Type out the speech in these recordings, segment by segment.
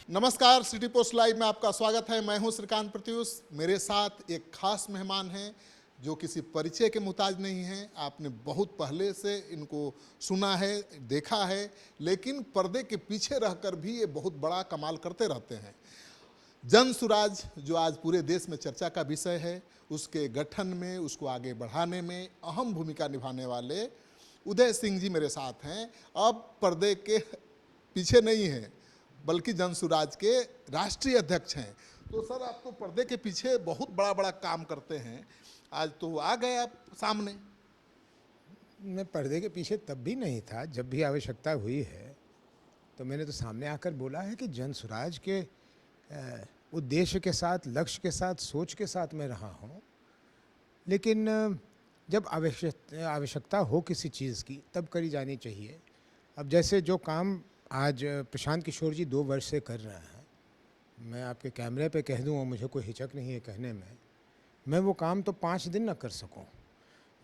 नमस्कार, city post live में आपका स्वागत है। मैं हूं श्रीकांत प्रत्युष। मेरे साथ एक खास मेहमान हैं जो किसी परिचय के मुताज नहीं हैं। आपने बहुत पहले से इनको सुना है, देखा है, लेकिन पर्दे के पीछे रहकर भी ये बहुत बड़ा कमाल करते रहते हैं। जन सुराज जो आज पूरे देश में चर्चा का विषय है, उसके गठन में, उसको आगे बढ़ाने में अहम भूमिका निभाने वाले उदय सिंह जी मेरे साथ हैं। अब पर्दे के पीछे नहीं हैं, बल्कि जनसुराज के राष्ट्रीय अध्यक्ष हैं। तो सर, आप तो पर्दे के पीछे बहुत बड़ा बड़ा काम करते हैं, आज तो आ गए आप सामने। मैं पर्दे के पीछे तब भी नहीं था, जब भी आवश्यकता हुई है तो मैंने तो सामने आकर बोला है कि जन सुराज के उद्देश्य के साथ, लक्ष्य के साथ, सोच के साथ मैं रहा हूँ। लेकिन जब आवश्यकता हो किसी चीज़ की तब करी जानी चाहिए। अब जैसे जो काम आज प्रशांत किशोर जी 2 वर्ष से कर रहे हैं, मैं आपके कैमरे पे कह दूँ और मुझे कोई हिचक नहीं है कहने में, मैं वो काम तो 5 दिन न कर सकूँ।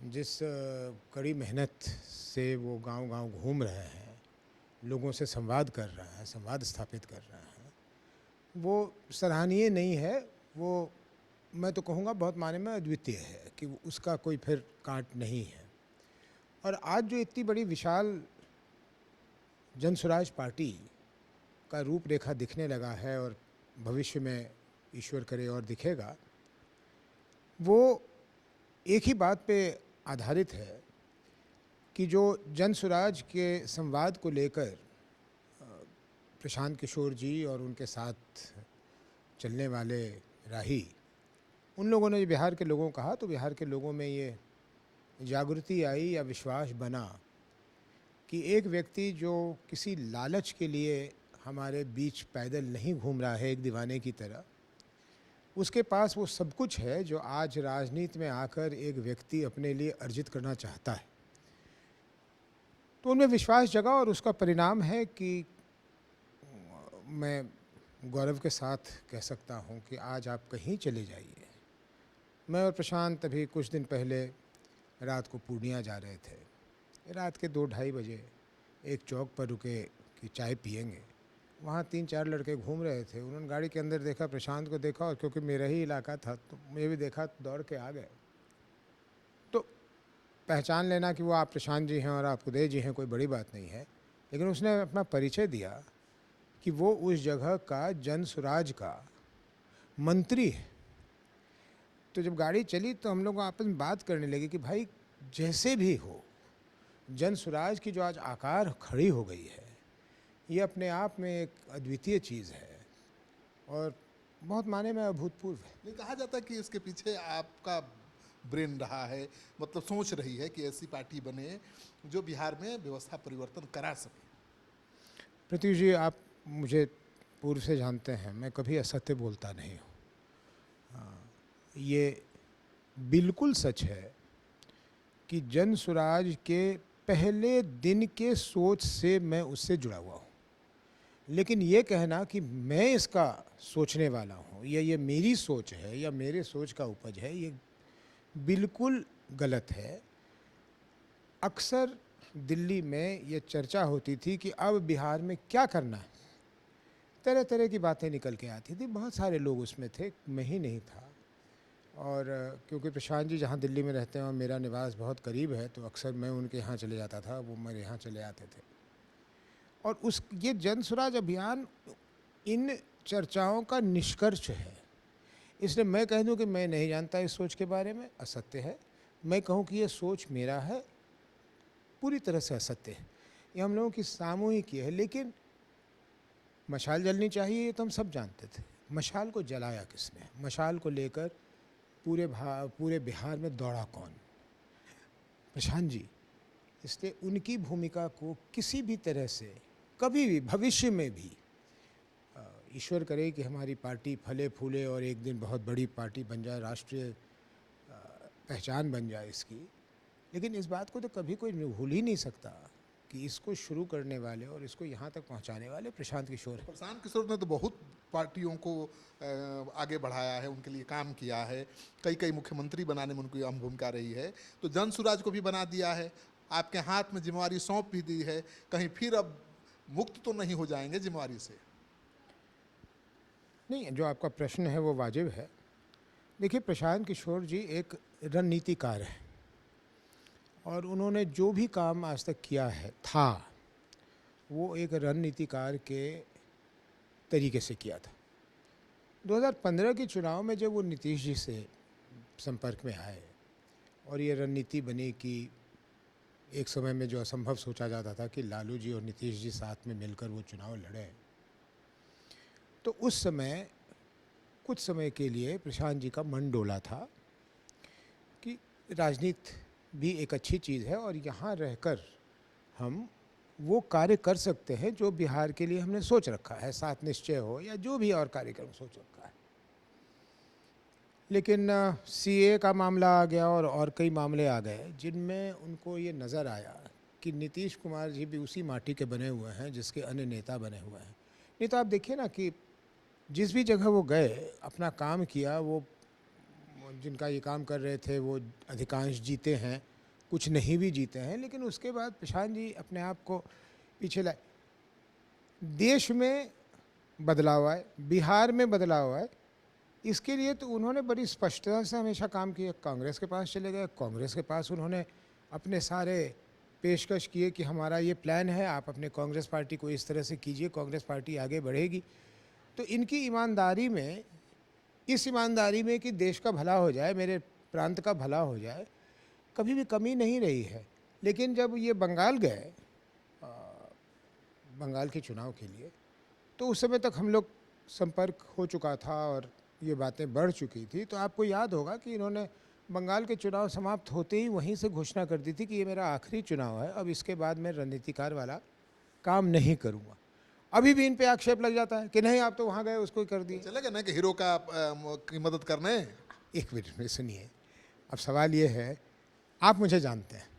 जिस कड़ी मेहनत से वो गांव-गांव घूम रहे हैं, लोगों से संवाद कर रहे हैं, संवाद स्थापित कर रहे हैं, वो सराहनीय नहीं है। वो मैं तो कहूँगा बहुत मायने में अद्वितीय है कि उसका कोई फिर काट नहीं है। और आज जो इतनी बड़ी विशाल जनसुराज पार्टी का रूपरेखा दिखने लगा है और भविष्य में ईश्वर करे और दिखेगा, वो एक ही बात पे आधारित है कि जो जनसुराज के संवाद को लेकर प्रशांत किशोर जी और उनके साथ चलने वाले राही, उन लोगों ने बिहार के लोगों को कहा तो बिहार के लोगों में ये जागृति आई या विश्वास बना कि एक व्यक्ति जो किसी लालच के लिए हमारे बीच पैदल नहीं घूम रहा है एक दीवाने की तरह, उसके पास वो सब कुछ है जो आज राजनीति में आकर एक व्यक्ति अपने लिए अर्जित करना चाहता है। तो उनमें विश्वास जगा और उसका परिणाम है कि मैं गौरव के साथ कह सकता हूँ कि आज आप कहीं चले जाइए, मैं और प्रशांत अभी कुछ दिन पहले रात को पूर्णिया जा रहे थे। रात के 2-2:30 बजे एक चौक पर रुके कि चाय पिएंगे। वहाँ 3-4 लड़के घूम रहे थे। उन्होंने गाड़ी के अंदर देखा, प्रशांत को देखा, और क्योंकि मेरा ही इलाका था तो मैं भी देखा, दौड़ के आ गए। तो पहचान लेना कि वो आप प्रशांत जी हैं और आप उदय जी हैं कोई बड़ी बात नहीं है, लेकिन उसने अपना परिचय दिया कि वो उस जगह का जनसुराज का मंत्री है। तो जब गाड़ी चली तो हम लोग आपस में बात करने लगे कि भाई जैसे भी हो, जनसुराज की जो आज आकार खड़ी हो गई है, ये अपने आप में एक अद्वितीय चीज़ है और बहुत माने में अभूतपूर्व है। नहीं, कहा जाता है कि इसके पीछे आपका ब्रेन रहा है, मतलब सोच रही है कि ऐसी पार्टी बने जो बिहार में व्यवस्था परिवर्तन करा सके। प्रत्युष जी, आप मुझे पूर्व से जानते हैं, मैं कभी असत्य बोलता नहीं हूँ। ये बिल्कुल सच है कि जनसुराज के पहले दिन के सोच से मैं उससे जुड़ा हुआ हूँ, लेकिन ये कहना कि मैं इसका सोचने वाला हूँ या ये मेरी सोच है या मेरे सोच का उपज है, ये बिल्कुल गलत है। अक्सर दिल्ली में ये चर्चा होती थी कि अब बिहार में क्या करना है, तरह तरह की बातें निकल के आती थी। बहुत सारे लोग उसमें थे, मैं ही नहीं था। और क्योंकि प्रशांत जी जहाँ दिल्ली में रहते हैं और मेरा निवास बहुत करीब है, तो अक्सर मैं उनके यहाँ चले जाता था, वो मेरे यहाँ चले आते थे। और ये जनसुराज अभियान इन चर्चाओं का निष्कर्ष है। इसलिए मैं कह दूं कि मैं नहीं जानता इस सोच के बारे में, असत्य है। मैं कहूँ कि ये सोच मेरा है, पूरी तरह से असत्य है। ये हम लोगों की सामूहिक है। लेकिन मशाल जलनी चाहिए, ये तो हम सब जानते थे। मशाल को जलाया किसने? मशाल को लेकर पूरे बिहार में दौड़ा कौन? प्रशांत जी। इसलिए उनकी भूमिका को किसी भी तरह से कभी भी भविष्य में भी, ईश्वर करे कि हमारी पार्टी फले फूले और एक दिन बहुत बड़ी पार्टी बन जाए, राष्ट्रीय पहचान बन जाए इसकी, लेकिन इस बात को तो कभी कोई भूल ही नहीं सकता कि इसको शुरू करने वाले और इसको यहाँ तक पहुँचाने वाले प्रशांत किशोर हैं। प्रशांत किशोर ने तो बहुत पार्टियों को आगे बढ़ाया है, उनके लिए काम किया है, कई कई मुख्यमंत्री बनाने में उनकी अहम भूमिका रही है। तो जनसुराज को भी बना दिया है, आपके हाथ में जिम्मेवारी सौंप भी दी है, कहीं फिर अब मुक्त तो नहीं हो जाएंगे जिम्मेवारी से? नहीं, जो आपका प्रश्न है वो वाजिब है। देखिए, प्रशांत किशोर जी एक रणनीतिकार हैं और उन्होंने जो भी काम आज तक किया है वो एक रणनीतिकार के तरीके से किया था। 2015 के चुनाव में जब वो नीतीश जी से संपर्क में आए और ये रणनीति बनी कि एक समय में जो असंभव सोचा जाता था कि लालू जी और नीतीश जी साथ में मिलकर वो चुनाव लड़ें, तो उस समय कुछ समय के लिए प्रशांत जी का मन डोला था कि राजनीति भी एक अच्छी चीज़ है और यहाँ रहकर हम वो कार्य कर सकते हैं जो बिहार के लिए हमने सोच रखा है, 7 निश्चय हो या जो भी और कार्यक्रम सोच रखा है। लेकिन सीए का मामला आ गया और कई मामले आ गए जिनमें उनको ये नज़र आया कि नीतीश कुमार जी भी उसी माटी के बने हुए हैं जिसके अन्य नेता बने हुए हैं। नहीं तो आप देखिए ना कि जिस भी जगह वो गए, अपना काम किया, वो जिनका ये काम कर रहे थे वो अधिकांश जीते हैं, कुछ नहीं भी जीते हैं, लेकिन उसके बाद प्रशांत जी अपने आप को पीछे लाए। देश में बदलाव आए, बिहार में बदलाव आए, इसके लिए तो उन्होंने बड़ी स्पष्टता से हमेशा काम किया। कांग्रेस के पास चले गए, कांग्रेस के पास उन्होंने अपने सारे पेशकश किए कि हमारा ये प्लान है, आप अपने कांग्रेस पार्टी को इस तरह से कीजिए, कांग्रेस पार्टी आगे बढ़ेगी। तो इनकी ईमानदारी में, इस ईमानदारी में कि देश का भला हो जाए, मेरे प्रांत का भला हो जाए, कभी भी कमी नहीं रही है। लेकिन जब ये बंगाल गए बंगाल के चुनाव के लिए, तो उस समय तक हम लोग संपर्क हो चुका था और ये बातें बढ़ चुकी थी। तो आपको याद होगा कि इन्होंने बंगाल के चुनाव समाप्त होते ही वहीं से घोषणा कर दी थी कि ये मेरा आखिरी चुनाव है, अब इसके बाद मैं रणनीतिकार वाला काम नहीं करूँगा। अभी भी इन पे आक्षेप लग जाता है कि नहीं, आप तो वहाँ गए, उसको ही कर दिए। चलेगा ना कि हीरो का की मदद करने। एक मिनट में सुनिए, अब सवाल ये है, आप मुझे जानते हैं,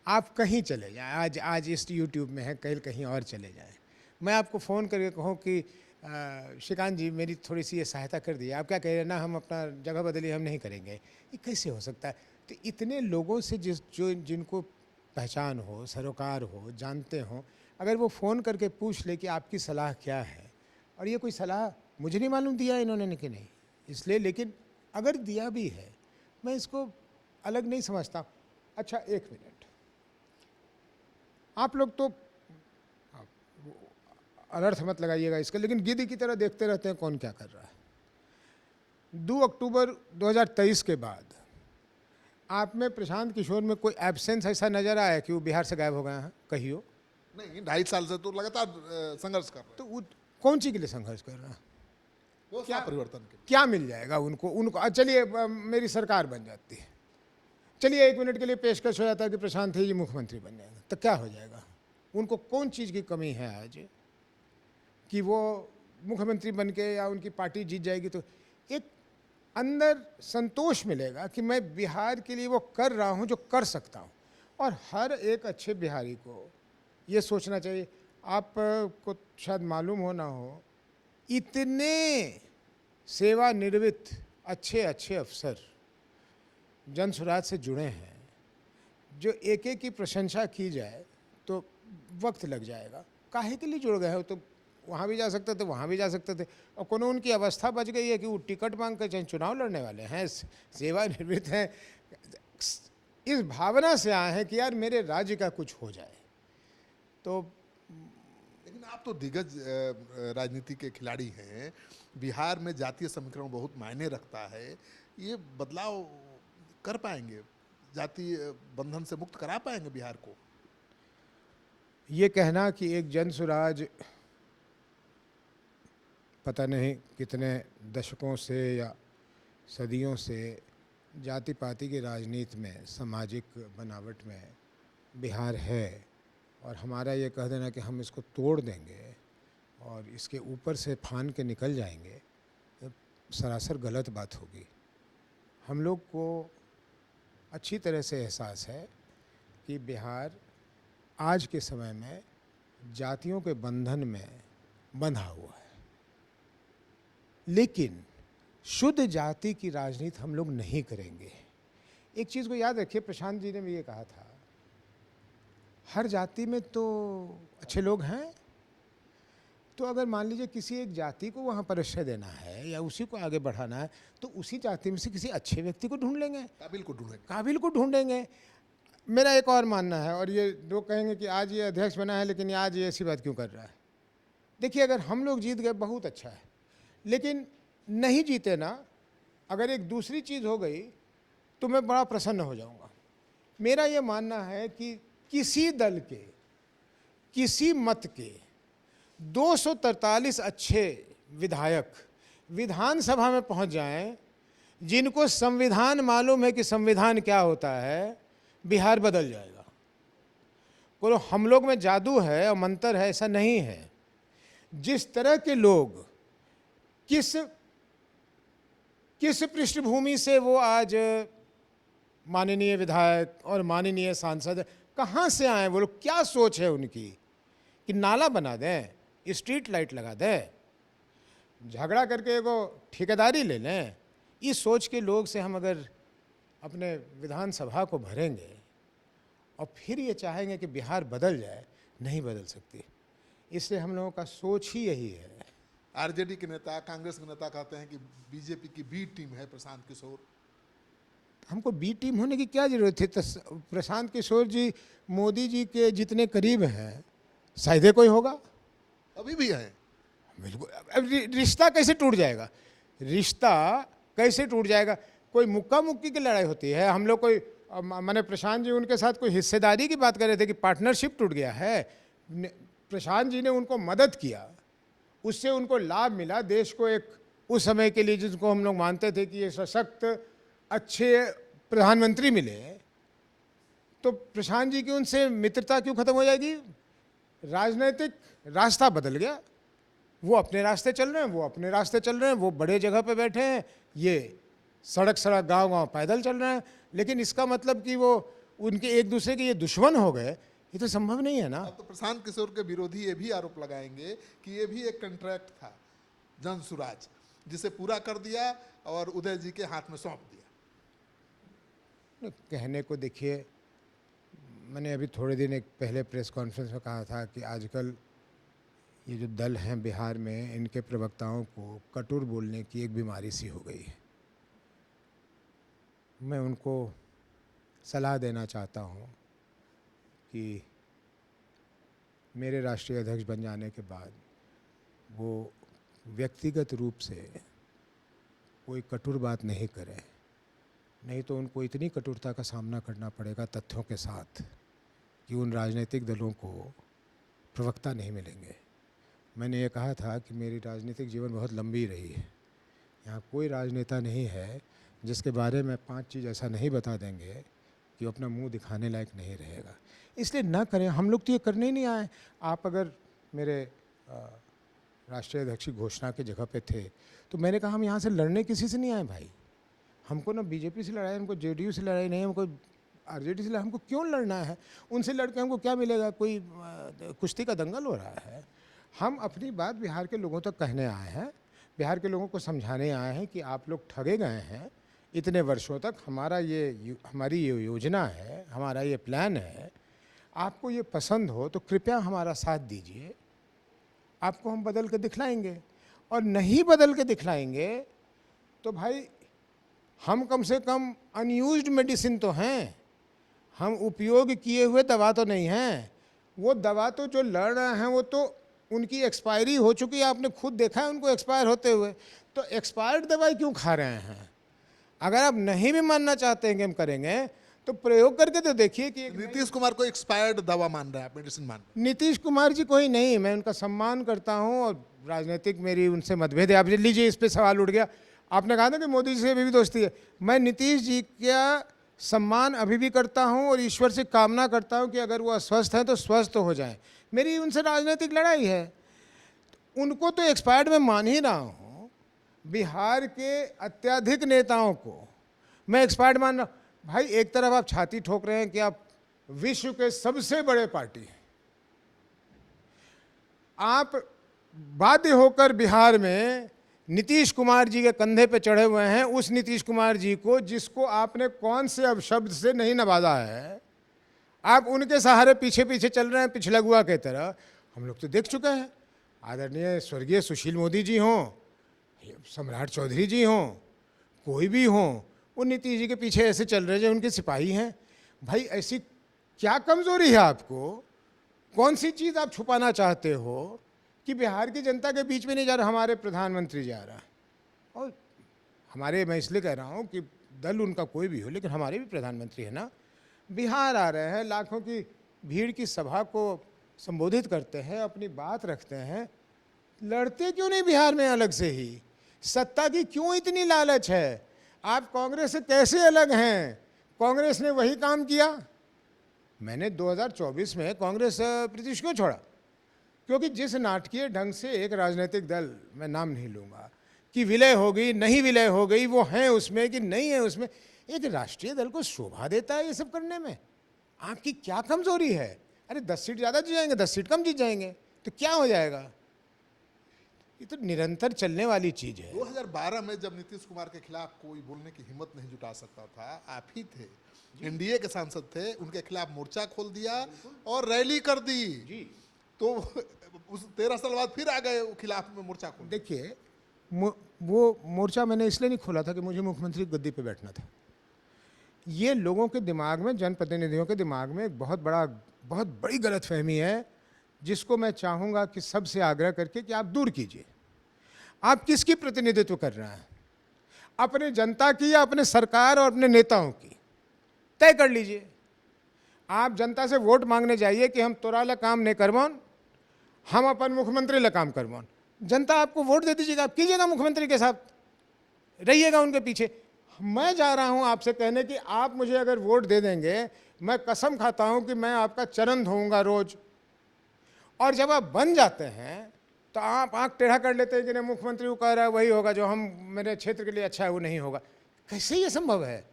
आप कहीं चले जाएं, आज इस यूट्यूब में है, कल कहीं और चले जाएं, मैं आपको फ़ोन करके कहूँ कि श्रीकांत जी मेरी थोड़ी सी ये सहायता कर दी, आप क्या कह रहे हैं, ना हम अपना जगह बदलिए, हम नहीं करेंगे, ये कैसे हो सकता है? तो इतने लोगों से जिनको पहचान हो, सरोकार हो, जानते हो, अगर वो फ़ोन करके पूछ ले कि आपकी सलाह क्या है, और ये कोई सलाह मुझे नहीं मालूम दिया इन्होंने कि नहीं, इसलिए, लेकिन अगर दिया भी है मैं इसको अलग नहीं समझता। अच्छा, एक मिनट, आप लोग तो अनर्थ मत लगाइएगा इसका, लेकिन गिद्ध की तरह देखते रहते हैं कौन क्या कर रहा है। 2 अक्टूबर 2023 के बाद आप में प्रशांत किशोर में कोई एब्सेंस ऐसा नजर आया कि वो बिहार से गायब हो गए हैं? कहियो। नहीं, 2.5 साल से तो लगातार संघर्ष कर रहे तो वो कौन सी के लिए संघर्ष कर रहा है? वो क्या परिवर्तन के लिए? क्या मिल जाएगा उनको चलिए मेरी सरकार बन जाती है, चलिए 1 मिनट के लिए पेशकश हो जाता है कि प्रशांत ही जी मुख्यमंत्री बन जाएगा, तो क्या हो जाएगा? उनको कौन चीज़ की कमी है आज कि वो मुख्यमंत्री बन के या उनकी पार्टी जीत जाएगी तो एक अंदर संतोष मिलेगा कि मैं बिहार के लिए वो कर रहा हूँ जो कर सकता हूँ। और हर एक अच्छे बिहारी को ये सोचना चाहिए। आप को शायद मालूम हो ना हो, इतने सेवानिवृत्त अच्छे अच्छे अफसर जन सुराज से जुड़े हैं, जो एक एक की प्रशंसा की जाए तो वक्त लग जाएगा। काहे के लिए जुड़ गए हो? तो वहाँ भी जा सकते थे, वहाँ भी जा सकते थे, और कोनो उनकी अवस्था बच गई है कि वो टिकट मांग कर चाहे चुनाव लड़ने वाले हैं, सेवानिवृत्त हैं, इस भावना से आए हैं कि यार मेरे राज्य का कुछ हो जाए। तो लेकिन आप तो दिग्गज राजनीति के खिलाड़ी हैं, बिहार में जातीय समीकरण बहुत मायने रखता है, ये बदलाव कर पाएंगे, जातीय बंधन से मुक्त करा पाएंगे बिहार को? ये कहना कि एक जनसुराज पता नहीं कितने दशकों से या सदियों से जाति पाति की राजनीति में, सामाजिक बनावट में बिहार है, और हमारा ये कह देना कि हम इसको तोड़ देंगे और इसके ऊपर से फान के निकल जाएंगे, सरासर गलत बात होगी। हम लोग को अच्छी तरह से एहसास है कि बिहार आज के समय में जातियों के बंधन में बंधा हुआ है, लेकिन शुद्ध जाति की राजनीति हम लोग नहीं करेंगे। एक चीज़ को याद रखिए, प्रशांत जी ने भी ये कहा था, हर जाति में तो अच्छे लोग हैं, तो अगर मान लीजिए किसी एक जाति को वहाँ पर आश्रय देना है या उसी को आगे बढ़ाना है, तो उसी जाति में से किसी अच्छे व्यक्ति को ढूंढ लेंगे, काबिल को ढूंढेंगे। मेरा एक और मानना है, और ये लोग कहेंगे कि आज ये अध्यक्ष बना है लेकिन आज ये ऐसी बात क्यों कर रहा है। देखिए, अगर हम लोग जीत गए बहुत अच्छा है, लेकिन नहीं जीते ना, अगर एक दूसरी चीज़ हो गई तो मैं बड़ा प्रसन्न हो जाऊंगा। मेरा ये मानना है कि किसी दल के, किसी मत के 243 अच्छे विधायक विधानसभा में पहुंच जाएं, जिनको संविधान मालूम है कि संविधान क्या होता है, बिहार बदल जाएगा। बोलो हम लोग में जादू है और मंत्र है, ऐसा नहीं है। जिस तरह के लोग किस पृष्ठभूमि से वो आज माननीय विधायक और माननीय सांसद कहाँ से आए, वो लोग क्या सोच है उनकी कि नाला बना दें, स्ट्रीट लाइट लगा दें, झगड़ा करके वो ठेकेदारी ले लें। इस सोच के लोग से हम अगर अपने विधानसभा को भरेंगे और फिर ये चाहेंगे कि बिहार बदल जाए, नहीं बदल सकती। इसलिए हम लोगों का सोच ही यही है। आरजेडी के नेता, कांग्रेस के नेता कहते हैं कि बीजेपी की बी टीम है प्रशांत किशोर। हमको बी टीम होने की क्या जरूरत है? प्रशांत किशोर जी मोदी जी के जितने करीब हैं, शायद ही कोई होगा। अभी भी है। बिल्कुल। अब रिश्ता कैसे टूट जाएगा? रिश्ता कैसे टूट जाएगा? कोई मुक्का मुक्की की लड़ाई होती है? हम लोग कोई, मैंने प्रशांत जी उनके साथ कोई हिस्सेदारी की बात कर रहे थे कि पार्टनरशिप टूट गया है। प्रशांत जी ने उनको मदद किया, उससे उनको लाभ मिला। देश को एक उस समय के लिए जिसको हम लोग मानते थे कि ये सशक्त अच्छे प्रधानमंत्री मिले, तो प्रशांत जी की उनसे मित्रता क्यों खत्म हो जाएगी? राजनीतिक रास्ता बदल गया। वो अपने रास्ते चल रहे हैं, वो अपने रास्ते चल रहे हैं, वो बड़े जगह पे बैठे हैं, ये सड़क सड़क गांव गांव पैदल चल रहे हैं। लेकिन इसका मतलब कि वो उनके एक दूसरे के ये दुश्मन हो गए, ये तो संभव नहीं है ना। अब तो प्रशांत किशोर के विरोधी ये भी आरोप लगाएंगे कि ये भी एक कॉन्ट्रैक्ट था जन सुराज, जिसे पूरा कर दिया और उदय जी के हाथ में सौंप दिया। कहने को देखिए, मैंने अभी थोड़े दिन एक पहले प्रेस कॉन्फ्रेंस में कहा था कि आजकल ये जो दल हैं बिहार में, इनके प्रवक्ताओं को कटुर बोलने की एक बीमारी सी हो गई है। मैं उनको सलाह देना चाहता हूँ कि मेरे राष्ट्रीय अध्यक्ष बन जाने के बाद वो व्यक्तिगत रूप से कोई कटुर बात नहीं करें, नहीं तो उनको इतनी कटुरता का सामना करना पड़ेगा तथ्यों के साथ कि उन राजनीतिक दलों को प्रवक्ता नहीं मिलेंगे। मैंने ये कहा था कि मेरी राजनीतिक जीवन बहुत लंबी रही है, यहाँ कोई राजनेता नहीं है जिसके बारे में 5 चीज़ ऐसा नहीं बता देंगे कि वो अपना मुंह दिखाने लायक नहीं रहेगा। इसलिए ना करें, हम लोग तो ये करने ही नहीं आए। आप अगर मेरे राष्ट्रीय अध्यक्ष की घोषणा की जगह पे थे तो मैंने कहा हम यहाँ से लड़ने किसी से नहीं आए भाई। हमको ना बीजेपी से लड़ाई, हमको जेडीयू से लड़ाई नहीं, हमको आरजेडी से लड़ाई, हमको क्यों लड़ना है? उनसे लड़के हमको क्या मिलेगा? कोई कुश्ती का दंगल हो रहा है? हम अपनी बात बिहार के लोगों तक कहने आए हैं, बिहार के लोगों को समझाने आए हैं कि आप लोग ठगे गए हैं इतने वर्षों तक। हमारी ये योजना है, हमारा ये प्लान है, आपको ये पसंद हो तो कृपया हमारा साथ दीजिए, आपको हम बदल के दिखलाएंगे। और नहीं बदल के दिखलाएंगे तो भाई हम कम से कम अनयूज्ड मेडिसिन तो हैं, हम उपयोग किए हुए दवा तो नहीं हैं। वो दवा तो जो लड़ रहे हैं वो तो उनकी एक्सपायरी हो चुकी है, आपने खुद देखा है उनको एक्सपायर होते हुए। तो एक्सपायर्ड दवाई क्यों खा रहे हैं? अगर आप नहीं भी मानना चाहते हैं कि हम करेंगे तो प्रयोग करके तो देखिए कि नीतीश कुमार को एक्सपायर्ड दवा मान रहे हैं आप, मेडिसिन मान रहे हैं। नीतीश कुमार जी कोई नहीं, मैं उनका सम्मान करता हूं और राजनीतिक मेरी उनसे मतभेद है। आप लीजिए, इस पे सवाल उठ गया। आपने कहा था कि मोदी जी से अभी भी दोस्ती है। मैं नीतीश जी का सम्मान अभी भी करता हूं और ईश्वर से कामना करता हूं कि अगर वो अस्वस्थ हैं तो स्वस्थ हो जाएं। मेरी उनसे राजनीतिक लड़ाई है। उनको तो एक्सपायर्ड में मान ही रहा हूँ, बिहार के अत्याधिक नेताओं को मैं एक्सपायर्ड मान रहा हूँ। भाई एक तरफ आप छाती ठोक रहे हैं कि आप विश्व के सबसे बड़े पार्टी हैं, आप बाध्य होकर बिहार में नीतीश कुमार जी के कंधे पे चढ़े हुए हैं। उस नीतीश कुमार जी को, जिसको आपने कौन से अब शब्द से नहीं नवाजा है, आप उनके सहारे पीछे पीछे चल रहे हैं पिछलगुआ के तरह। हम लोग तो देख चुके हैं आदरणीय स्वर्गीय सुशील मोदी जी हों, सम्राट चौधरी जी हों, कोई भी हों, वो नीतीश जी के पीछे ऐसे चल रहे जो उनके सिपाही हैं। भाई ऐसी क्या कमजोरी है आपको? कौन सी चीज़ आप छुपाना चाहते हो कि बिहार की जनता के बीच में नहीं जा रहा? हमारे प्रधानमंत्री जा रहा है, और हमारे, मैं इसलिए कह रहा हूँ कि दल उनका कोई भी हो, लेकिन हमारे भी प्रधानमंत्री है ना, बिहार आ रहे हैं, लाखों की भीड़ की सभा को संबोधित करते हैं, अपनी बात रखते हैं। लड़ते क्यों नहीं बिहार में अलग से ही? सत्ता की क्यों इतनी लालच है? आप कांग्रेस से कैसे अलग हैं? कांग्रेस ने वही काम किया। मैंने 2024 में कांग्रेस प्रत्युष क्यों छोड़ा? क्योंकि जिस नाटकीय ढंग से एक राजनीतिक दल, मैं नाम नहीं लूँगा, कि विलय हो गई, नहीं विलय हो गई, वो हैं उसमें कि नहीं है उसमें, एक राष्ट्रीय दल को शोभा देता है ये सब करने में? आपकी क्या कमजोरी है? अरे 10 सीट ज़्यादा जीत जाएंगे, 10 सीट कम जीत जाएंगे, तो क्या हो जाएगा? ये तो निरंतर चलने वाली चीज़ है। 2012 में जब नीतीश कुमार के खिलाफ कोई बोलने की हिम्मत नहीं जुटा सकता था, आप ही थे, एनडीए के सांसद थे, उनके खिलाफ मोर्चा खोल दिया और रैली कर दी जी। तो उस 13 साल बाद फिर आ गए वो खिलाफ में मोर्चा खोल। देखिए, वो मोर्चा मैंने इसलिए नहीं खोला था कि मुझे मुख्यमंत्री की गद्दी पे बैठना था। ये लोगों के दिमाग में, जनप्रतिनिधियों के दिमाग में एक बहुत बड़ी गलतफहमी है, जिसको मैं चाहूँगा कि सबसे आग्रह करके कि आप दूर कीजिए। आप किसकी प्रतिनिधित्व कर रहे हैं? अपने जनता की या अपने सरकार और अपने नेताओं की? तय कर लीजिए। आप जनता से वोट मांगने जाइए कि हम तोरा ला काम नहीं करवान, हम अपन मुख्यमंत्री ला काम करवान। जनता आपको वोट दे दीजिएगा, आप कीजिएगा मुख्यमंत्री के साथ, रहिएगा उनके पीछे। मैं जा रहा हूं आपसे कहने कि आप मुझे अगर वोट दे देंगे, मैं कसम खाता हूं कि मैं आपका चरण धोऊंगा रोज। और जब आप बन जाते हैं तो आप आंख टेढ़ा कर लेते हैं कि नहीं, मुख्यमंत्री वो कह रहा है वही होगा, जो हम मेरे क्षेत्र के लिए अच्छा है वो नहीं होगा। कैसे ये संभव है?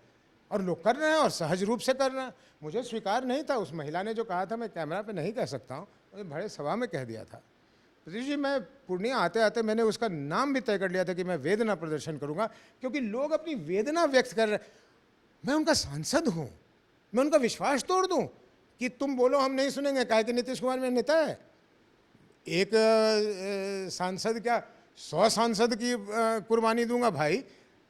और लोग कर रहे हैं और सहज रूप से कर रहे हैं। मुझे स्वीकार नहीं था, उस महिला ने जो कहा था, मैं कैमरा पे नहीं कह सकता हूँ, मुझे बड़े सभा में कह दिया था। प्रतीश जी, मैं पूर्णिया आते आते मैंने उसका नाम भी तय कर लिया था कि मैं वेदना प्रदर्शन करूंगा, क्योंकि लोग अपनी वेदना व्यक्त कर रहे। मैं उनका सांसद हूं, मैं उनका विश्वास तोड़ दूं कि तुम बोलो हम नहीं सुनेंगे? काहे कि नीतीश कुमार मेरा नेता है। एक सांसद क्या 100 सांसद की कुर्बानी दूंगा? भाई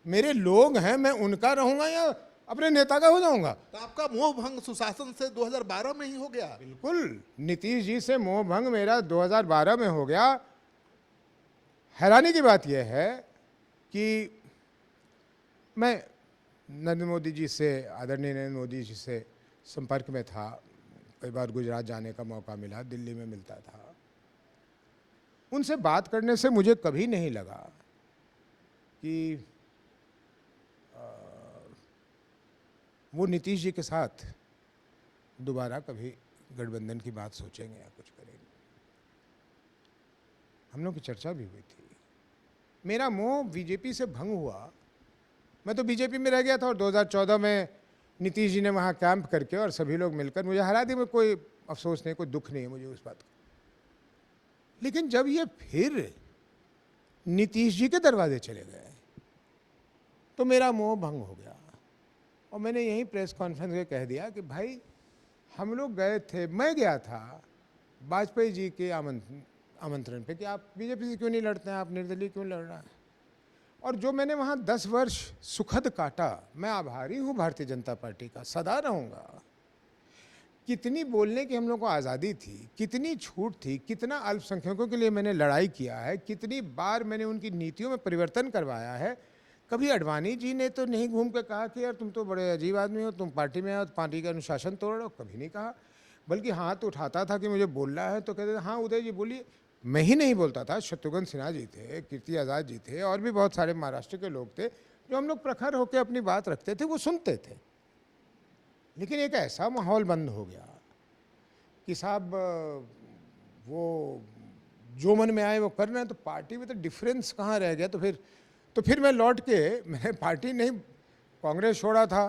मेरे लोग हैं, मैं उनका रहूंगा या अपने नेता का हो जाऊंगा? तो आपका मोह भंग सुशासन से 2012 में ही हो गया। बिल्कुल, नीतीश जी से मोह भंग मेरा 2012 में हो गया। हैरानी की बात यह है कि मैं नरेंद्र मोदी जी से, आदरणीय नरेंद्र मोदी जी से संपर्क में था। कई बार गुजरात जाने का मौका मिला, दिल्ली में मिलता था। उनसे बात करने से मुझे कभी नहीं लगा कि वो नीतीश जी के साथ दोबारा कभी गठबंधन की बात सोचेंगे या कुछ करेंगे। हम लोग की चर्चा भी हुई थी। मेरा मोह बीजेपी से भंग हुआ। मैं तो बीजेपी में रह गया था और 2014 में नीतीश जी ने वहाँ कैंप करके और सभी लोग मिलकर मुझे हरा दिया। में कोई अफसोस नहीं, कोई दुख नहीं है मुझे उस बात का। लेकिन जब ये फिर नीतीश जी के दरवाजे चले गए तो मेरा मोह भंग हो गया। और मैंने यही प्रेस कॉन्फ्रेंस में कह दिया कि भाई हम लोग गए थे, मैं गया था वाजपेयी जी के आमंत्रण पे कि आप बीजेपी से क्यों नहीं लड़ते हैं, आप निर्दलीय क्यों लड़ रहे हैं। और जो मैंने वहाँ 10 वर्ष सुखद काटा, मैं आभारी हूँ भारतीय जनता पार्टी का, सदा रहूँगा। कितनी बोलने की हम लोग को आज़ादी थी, कितनी छूट थी, कितना अल्पसंख्यकों के लिए मैंने लड़ाई किया है, कितनी बार मैंने उनकी नीतियों में परिवर्तन करवाया है। कभी अडवाणी जी ने तो नहीं घूम के कहा कि यार तुम तो बड़े अजीब आदमी हो, तुम पार्टी में आओ, पार्टी का अनुशासन तोड़ रहे हो, कभी नहीं कहा। बल्कि हाथ उठाता था कि मुझे बोलना है तो कहते थे हाँ उदय जी बोलिए। मैं ही नहीं बोलता था, शत्रुघ्न सिन्हा जी थे, कीर्ति आज़ाद जी थे, और भी बहुत सारे महाराष्ट्र के लोग थे जो हम लोग प्रखर होकर अपनी बात रखते थे, वो सुनते थे। लेकिन एक ऐसा माहौल बंद हो गया कि साहब वो जो मन में आए वो कर रहे हैं, तो पार्टी में तो डिफरेंस कहाँ रह गया। तो फिर मैं लौट के, मैंने पार्टी नहीं, कांग्रेस छोड़ा था,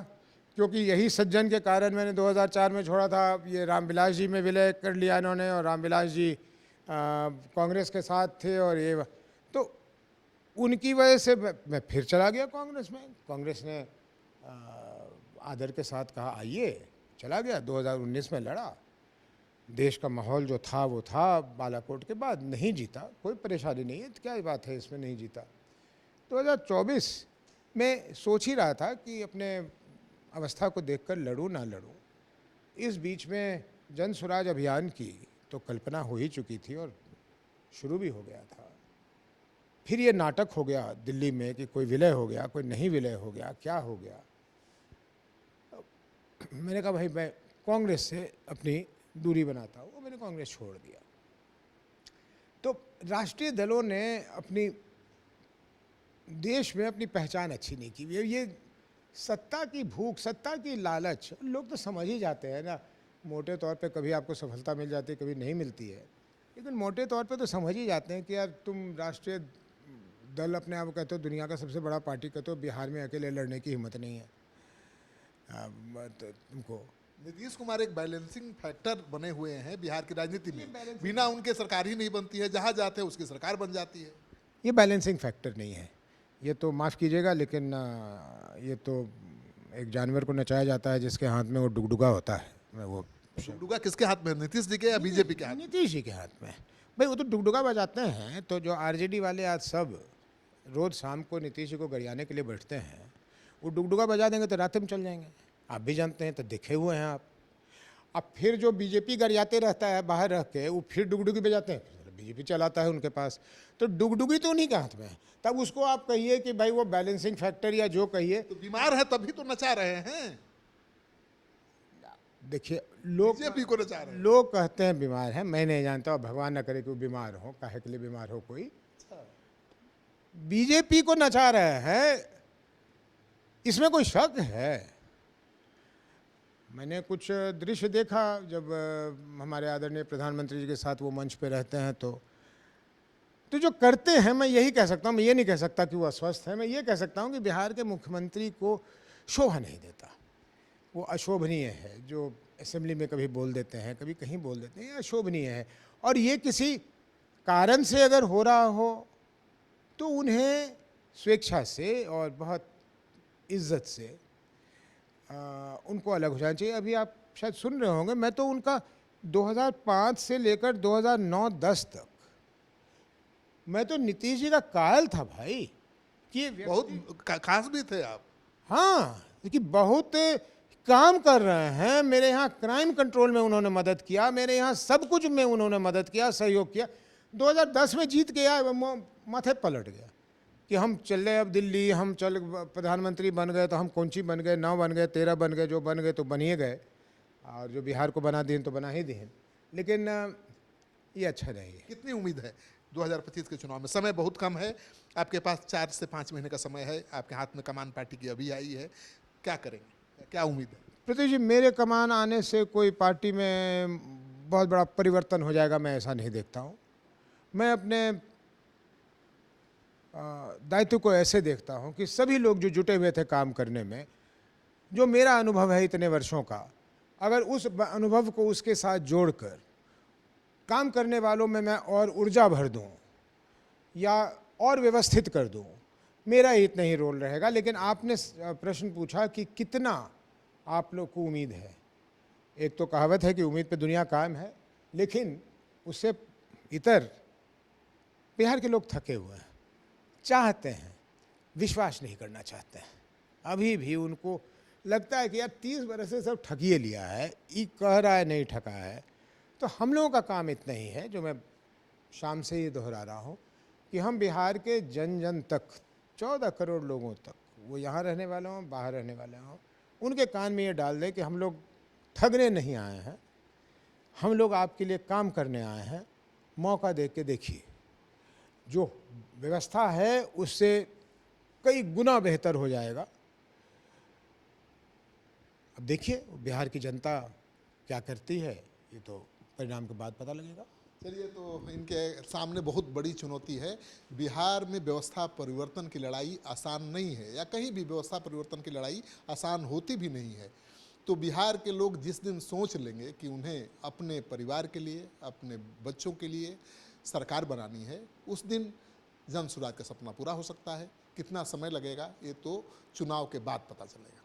क्योंकि यही सज्जन के कारण मैंने 2004 में छोड़ा था। ये रामविलास जी में विलय कर लिया इन्होंने, और रामविलास जी कांग्रेस के साथ थे, और ये तो उनकी वजह से मैं फिर चला गया कांग्रेस में। कांग्रेस ने आदर के साथ कहा आइए, चला गया। 2019 में लड़ा, देश का माहौल जो था वो था, बालाकोट के बाद नहीं जीता, कोई परेशानी नहीं है, तो क्या बात है इसमें नहीं जीता। 2024 में सोच ही रहा था कि अपने अवस्था को देखकर लड़ूं ना लड़ूं। इस बीच में जन स्वराज अभियान की तो कल्पना हो ही चुकी थी और शुरू भी हो गया था। फिर ये नाटक हो गया दिल्ली में कि कोई विलय हो गया, कोई नहीं विलय हो गया, क्या हो गया। मैंने कहा भाई मैं कांग्रेस से अपनी दूरी बनाता हूँ, मैंने कांग्रेस छोड़ दिया। तो राष्ट्रीय दलों ने अपनी देश में अपनी पहचान अच्छी नहीं की। ये सत्ता की भूख, सत्ता की लालच, लोग तो समझ ही जाते हैं ना। मोटे तौर पे कभी आपको सफलता मिल जाती है, कभी नहीं मिलती है, लेकिन मोटे तौर पे तो समझ ही जाते हैं कि यार तुम राष्ट्रीय दल अपने आप कहते हो दुनिया का सबसे बड़ा पार्टी, कहते हो बिहार में अकेले लड़ने की हिम्मत नहीं है तो तुमको। नीतीश कुमार एक बैलेंसिंग फैक्टर बने हुए हैं बिहार की राजनीति में, बिना उनके सरकार ही नहीं बनती है, जहां जाते हैं उसकी सरकार बन जाती है। ये बैलेंसिंग फैक्टर नहीं है, ये तो माफ़ कीजिएगा लेकिन ये तो एक जानवर को नचाया जाता है जिसके हाथ में वो डुगडुगा होता है। वो डुगडुगा किसके हाथ में, नीतीश जी के या बीजेपी के हाथ में? नीतीश जी के हाथ में। भाई वो तो डुगडुगा बजाते हैं, तो जो आरजेडी वाले आज सब रोज़ शाम को नीतीश जी को गरियाने के लिए बैठते हैं, वो डुगडुगा बजा देंगे तो रात में चल जाएंगे। आप भी जानते हैं, तो देखे हुए हैं आप। अब फिर जो बीजेपी गरियाते रहता है बाहर रह के, वो फिर डुगडुगी बजाते हैं, बीजेपी चलाता है उनके पास, तो डुगडुगी तो उन्हीं के हाथ में है। तब उसको आप कहिए कि भाई वो बैलेंसिंग फैक्टर या जो कहिए। तो बीमार है तभी तो नचा रहे हैं। देखिए लोग बीजेपी को नचा रहे हैं। लोग कहते हैं बीमार है, मैं नहीं जानता, भगवान न करे कि वो बीमार हो, काहे के लिए बीमार हो कोई। बीजेपी को नचा रहे हैं, इसमें कोई शक है? मैंने कुछ दृश्य देखा जब हमारे आदरणीय प्रधानमंत्री जी के साथ वो मंच पे रहते हैं, तो जो करते हैं, मैं यही कह सकता हूँ, मैं ये नहीं कह सकता कि वो अस्वस्थ है, मैं ये कह सकता हूँ कि बिहार के मुख्यमंत्री को शोभा नहीं देता। वो अशोभनीय है, जो असेंबली में कभी बोल देते हैं, कभी कहीं बोल देते हैं, अशोभनीय है। और ये किसी कारण से अगर हो रहा हो तो उन्हें स्वेच्छा से और बहुत इज्जत से उनको अलग हो जाना चाहिए। अभी आप शायद सुन रहे होंगे, मैं तो उनका 2005 से लेकर 2009-10 तक मैं तो नीतीश जी का कायल था भाई, कि बहुत खास भी थे आप। हाँ, कि बहुत काम कर रहे हैं। मेरे यहाँ क्राइम कंट्रोल में उन्होंने मदद किया, मेरे यहाँ सब कुछ में उन्होंने मदद किया, सहयोग किया। 2010 में जीत गया, माथे पलट गया कि हम चले अब दिल्ली, हम चल प्रधानमंत्री बन गए तो हम कौन-सी बन गए, 9 बन गए, 13 बन गए, जो बन गए तो बन ही गए, और जो बिहार को बना दिए तो बना ही दिए। लेकिन ये अच्छा नहीं है। कितनी उम्मीद है 2025 के चुनाव में? समय बहुत कम है, आपके पास 4 से 5 महीने का समय है, आपके हाथ में कमान पार्टी की अभी आई है, क्या करेंगे, क्या उम्मीद है? प्रतीक जी, मेरे कमान आने से कोई पार्टी में बहुत बड़ा परिवर्तन हो जाएगा, मैं ऐसा नहीं देखता हूँ। मैं अपने दायित्व को ऐसे देखता हूँ कि सभी लोग जो जुटे हुए थे काम करने में, जो मेरा अनुभव है इतने वर्षों का, अगर उस अनुभव को उसके साथ जोड़कर काम करने वालों में मैं और ऊर्जा भर दूँ या और व्यवस्थित कर दूँ, मेरा ही इतना ही रोल रहेगा। लेकिन आपने प्रश्न पूछा कि कितना आप लोग को उम्मीद है। एक तो कहावत है कि उम्मीद पे दुनिया कायम है, लेकिन उससे इतर बिहार के लोग थके हुए हैं, चाहते हैं, विश्वास नहीं करना चाहते हैं। अभी भी उनको लगता है कि यार 30 बरस से सब ठगिए लिया है, ये कह रहा है नहीं ठगा है। तो हम लोगों का काम इतना ही है, जो मैं शाम से ही दोहरा रहा हूँ, कि हम बिहार के जन जन तक, 14 करोड़ लोगों तक, वो यहाँ रहने वाले हों, बाहर रहने वाले हों, उनके कान में ये डाल दें कि हम लोग ठगने नहीं आए हैं, हम लोग आपके लिए काम करने आए हैं। मौका दे के देखिए, जो व्यवस्था है उससे कई गुना बेहतर हो जाएगा। अब देखिए बिहार की जनता क्या करती है, ये तो परिणाम के बाद पता लगेगा। चलिए, तो इनके सामने बहुत बड़ी चुनौती है। बिहार में व्यवस्था परिवर्तन की लड़ाई आसान नहीं है, या कहीं भी व्यवस्था परिवर्तन की लड़ाई आसान होती भी नहीं है। तो बिहार के लोग जिस दिन सोच लेंगे कि उन्हें अपने परिवार के लिए, अपने बच्चों के लिए सरकार बनानी है, उस दिन जन सुराज का सपना पूरा हो सकता है। कितना समय लगेगा ये तो चुनाव के बाद पता चलेगा।